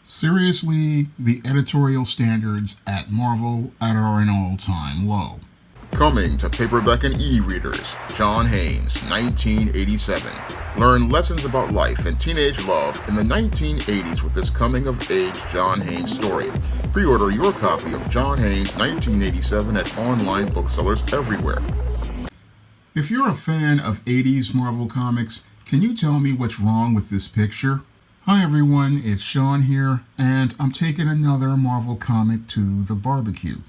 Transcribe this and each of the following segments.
Seriously, the editorial standards at Marvel are an all-time low. Coming to paperback and e-readers, John Haynes, 1987. Learn lessons about life and teenage love in the 1980s with this coming-of-age John Haynes story. Pre-order your copy of John Haynes, 1987 at online booksellers everywhere. If you're a fan of 80s Marvel Comics, can you tell me what's wrong with this picture? Hi everyone, it's Sean here, and I'm taking another Marvel comic to the barbecue.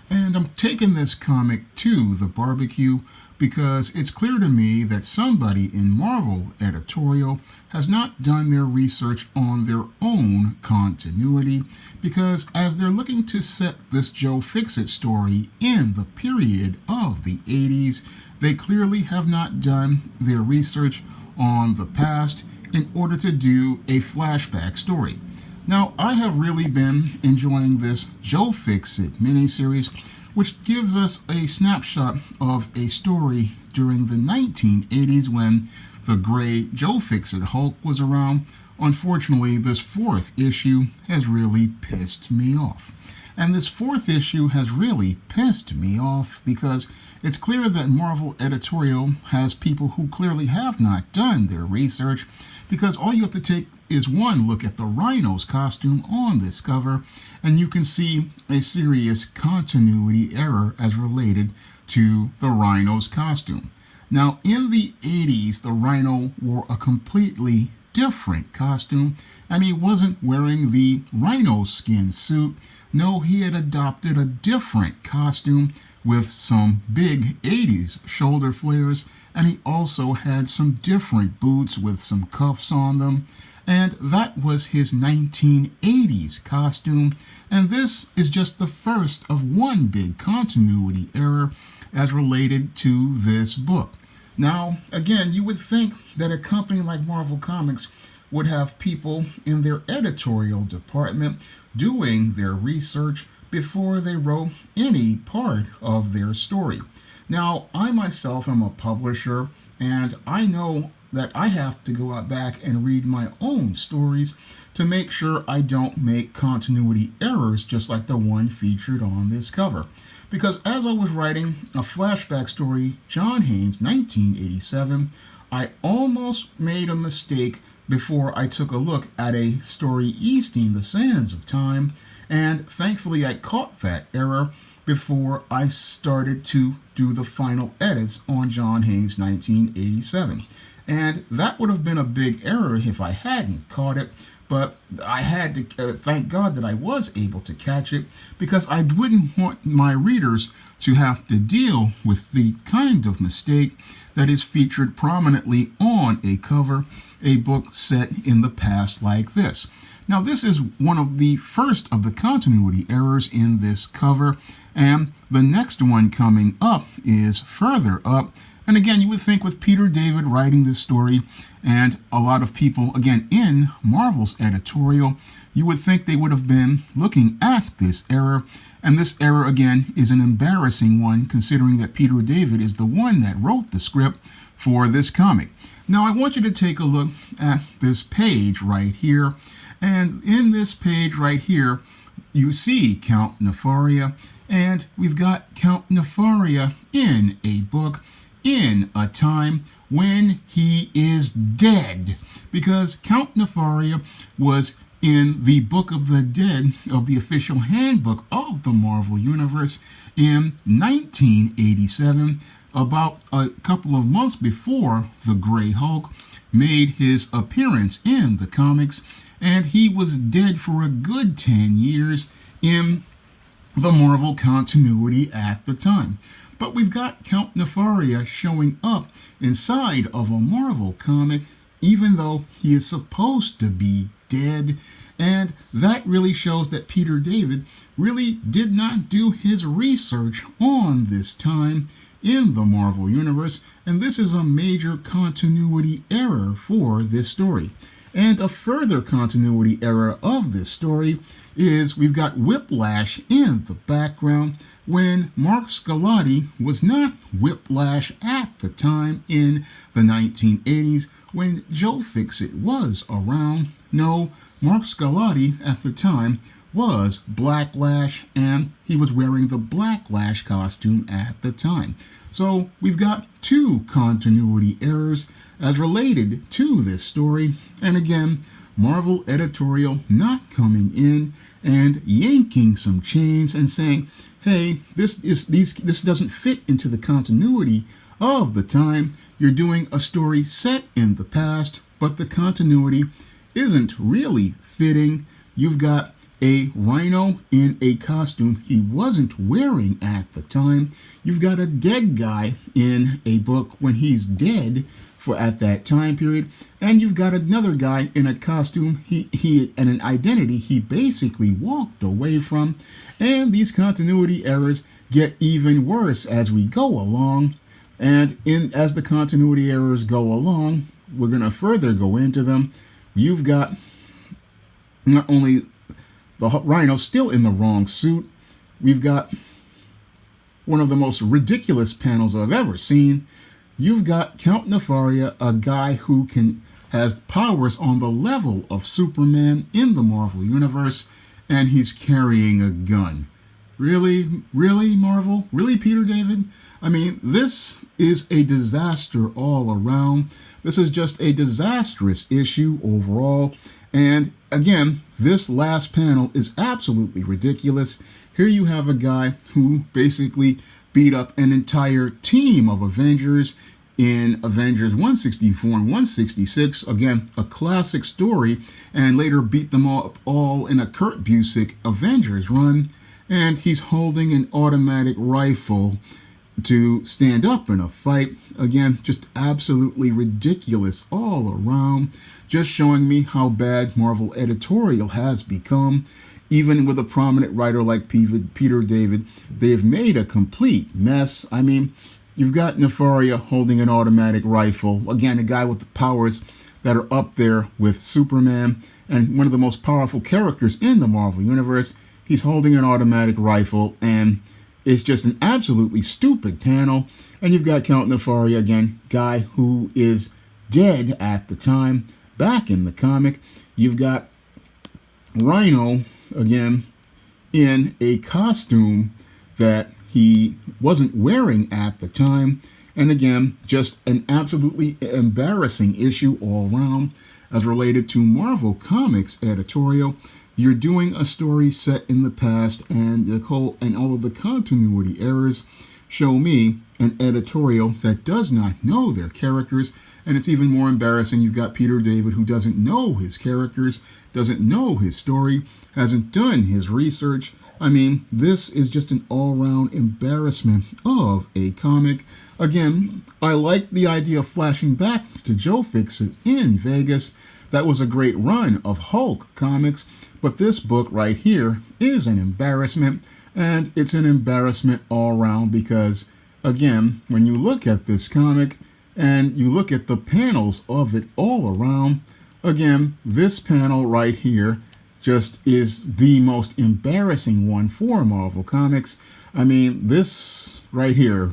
And I'm taking this comic to the barbecue because it's clear to me that somebody in Marvel editorial has not done their research on their own continuity, because as they're looking to set this Joe Fixit story in the period of the 80s, they clearly have not done their research on the past in order to do a flashback story. Now, I have really been enjoying this Joe Fixit miniseries, which gives us a snapshot of a story during the 1980s when the gray Joe Fixit Hulk was around. Unfortunately, this fourth issue has really pissed me off. And this fourth issue has really pissed me off because it's clear that Marvel editorial has people who clearly have not done their research, because all you have to take is one look at the Rhino's costume on this cover, and you can see a serious continuity error as related to the Rhino's costume. Now, in the 80s, the Rhino wore a completely different costume, and he wasn't wearing the Rhino skin suit. No, he had adopted a different costume with some big 80s shoulder flares, and he also had some different boots with some cuffs on them. And that was his 1980s costume, and this is just the first of one big continuity error as related to this book. Now, again, you would think that a company like Marvel Comics would have people in their editorial department doing their research before they wrote any part of their story. Now, I myself am a publisher, and I know that I have to go out back and read my own stories to make sure I don't make continuity errors just like the one featured on this cover. Because as I was writing a flashback story, John Haynes, 1987, I almost made a mistake before I took a look at a story Easting the Sands of Time, and thankfully I caught that error before I started to do the final edits on John Haynes 1987. And that would have been a big error if I hadn't caught it, but I had to thank God that I was able to catch it, because I wouldn't want my readers to have to deal with the kind of mistake that is featured prominently on a cover, a book set in the past like this. Now, this is one of the first of the continuity errors in this cover, and the next one coming up is further up. And again, you would think with Peter David writing this story and a lot of people, again, in Marvel's editorial, you would think they would have been looking at this error. And this error, again, is an embarrassing one, considering that Peter David is the one that wrote the script for this comic. Now, I want you to take a look at this page right here. And in this page right here, you see Count Nefaria, and we've got Count Nefaria in a book in a time when he is dead, because Count Nefaria was in the Book of the Dead of the official handbook of the Marvel Universe in 1987, about a couple of months before the Grey Hulk made his appearance in the comics, and he was dead for a good 10 years in the Marvel continuity at the time. But we've got Count Nefaria showing up inside of a Marvel comic, even though he is supposed to be dead. And that really shows that Peter David really did not do his research on this time in the Marvel Universe. And this is a major continuity error for this story. And a further continuity error of this story is we've got Whiplash in the background when Mark Scalati was not Whiplash at the time in the 1980s when Joe Fixit was around. No, Mark Scarlatti at the time was Blacklash, and he was wearing the Blacklash costume at the time. So we've got two continuity errors as related to this story, and again, Marvel editorial not coming in and yanking some chains and saying, hey, this doesn't fit into the continuity of the time. You're doing a story set in the past, but the continuity isn't really fitting. You've got a rhino in a costume he wasn't wearing at the time. You've got a dead guy in a book when he's dead for at that time period, and you've got another guy in a costume he and an identity he basically walked away from. And these continuity errors get even worse as we go along, and as the continuity errors go along, we're going to further go into them. You've got not only the rhino still in the wrong suit, we've got one of the most ridiculous panels I've ever seen. You've got Count Nefaria, a guy who has powers on the level of Superman in the Marvel Universe, and he's carrying a gun. Really? Really, Marvel? Really, Peter David? I mean, this is a disaster all around. This is just a disastrous issue overall. And again, this last panel is absolutely ridiculous. Here you have a guy who basically beat up an entire team of Avengers in Avengers 164 and 166. Again, a classic story, and later beat them all in a Kurt Busiek Avengers run. And he's holding an automatic rifle to stand up in a fight. Again, just absolutely ridiculous all around. Just showing me how bad Marvel editorial has become. Even with a prominent writer like Peter David, they've made a complete mess. I mean, you've got Nefaria holding an automatic rifle. Again, a guy with the powers that are up there with Superman, and one of the most powerful characters in the Marvel Universe. He's holding an automatic rifle, and it's just an absolutely stupid panel. And you've got Count Nefaria, again, guy who is dead at the time. Back in the comic, you've got Rhino, again, in a costume that he wasn't wearing at the time. And again, just an absolutely embarrassing issue all around as related to Marvel Comics editorial. You're doing a story set in the past, and all of the continuity errors show me an editorial that does not know their characters. And it's even more embarrassing. You've got Peter David, who doesn't know his characters, doesn't know his story, hasn't done his research. I mean, this is just an all-round embarrassment of a comic. Again, I like the idea of flashing back to Joe Fixit in Vegas. That was a great run of Hulk comics. But this book right here is an embarrassment. And it's an embarrassment all around because, again, when you look at this comic, and you look at the panels of it all around, again, this panel right here just is the most embarrassing one for Marvel Comics. I mean, this right here,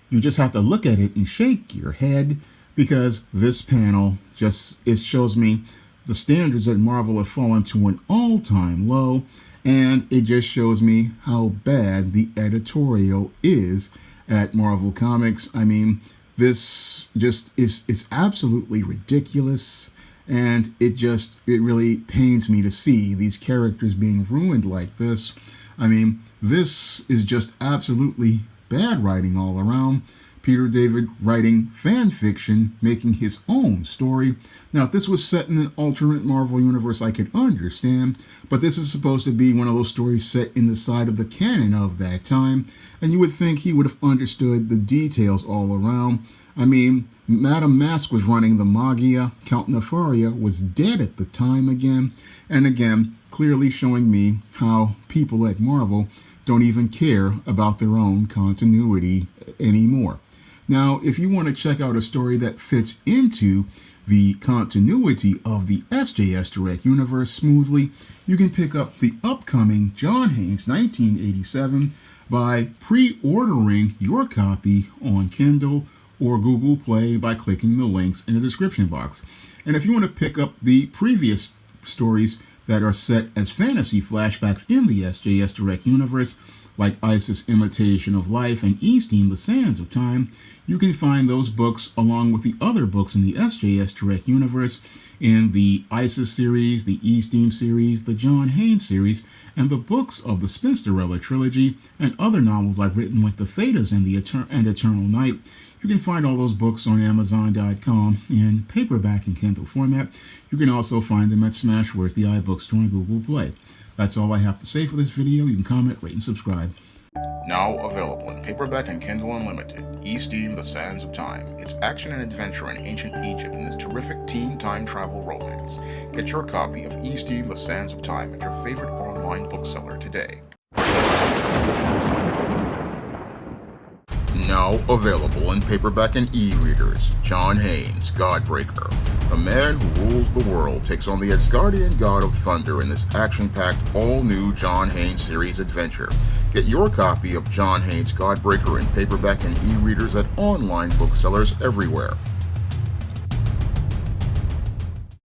you just have to look at it and shake your head, because this panel it shows me the standards that Marvel have fallen to an all-time low, and it just shows me how bad the editorial is at Marvel Comics. I mean, this just is absolutely ridiculous, and it really pains me to see these characters being ruined like this. I mean, this is just absolutely bad writing all around. Peter David writing fan fiction, making his own story. Now, if this was set in an alternate Marvel universe, I could understand, but this is supposed to be one of those stories set in the side of the canon of that time, and you would think he would have understood the details all around. I mean, Madame Mask was running the Magia, Count Nefaria was dead at the time again, and again, clearly showing me how people at Marvel don't even care about their own continuity anymore. Now, if you want to check out a story that fits into the continuity of the SJS Direct universe smoothly, you can pick up the upcoming John Haynes 1987 by pre-ordering your copy on Kindle or Google Play by clicking the links in the description box. And if you want to pick up the previous stories that are set as fantasy flashbacks in the SJS Direct universe, like Isis Imitation of Life and E-Steam The Sands of Time. You can find those books along with the other books in the SJS Direct universe in the Isis series, the E-Steam series, the John Haynes series, and the books of the Spinsterella trilogy, and other novels I've written like The Thetas and Eternal Night. You can find all those books on Amazon.com in paperback and Kindle format. You can also find them at Smashwords, the iBookstore, and Google Play. That's all I have to say for this video. You can comment, rate, and subscribe. Now available in paperback and Kindle Unlimited, E-Steam The Sands of Time. It's action and adventure in ancient Egypt in this terrific teen time travel romance. Get your copy of E-Steam The Sands of Time at your favorite online bookseller today. Now available in paperback and e-readers, John Haynes, Godbreaker. The man who rules the world takes on the Asgardian god of thunder in this action-packed, all-new John Haynes series adventure. Get your copy of John Haynes, Godbreaker in paperback and e-readers at online booksellers everywhere.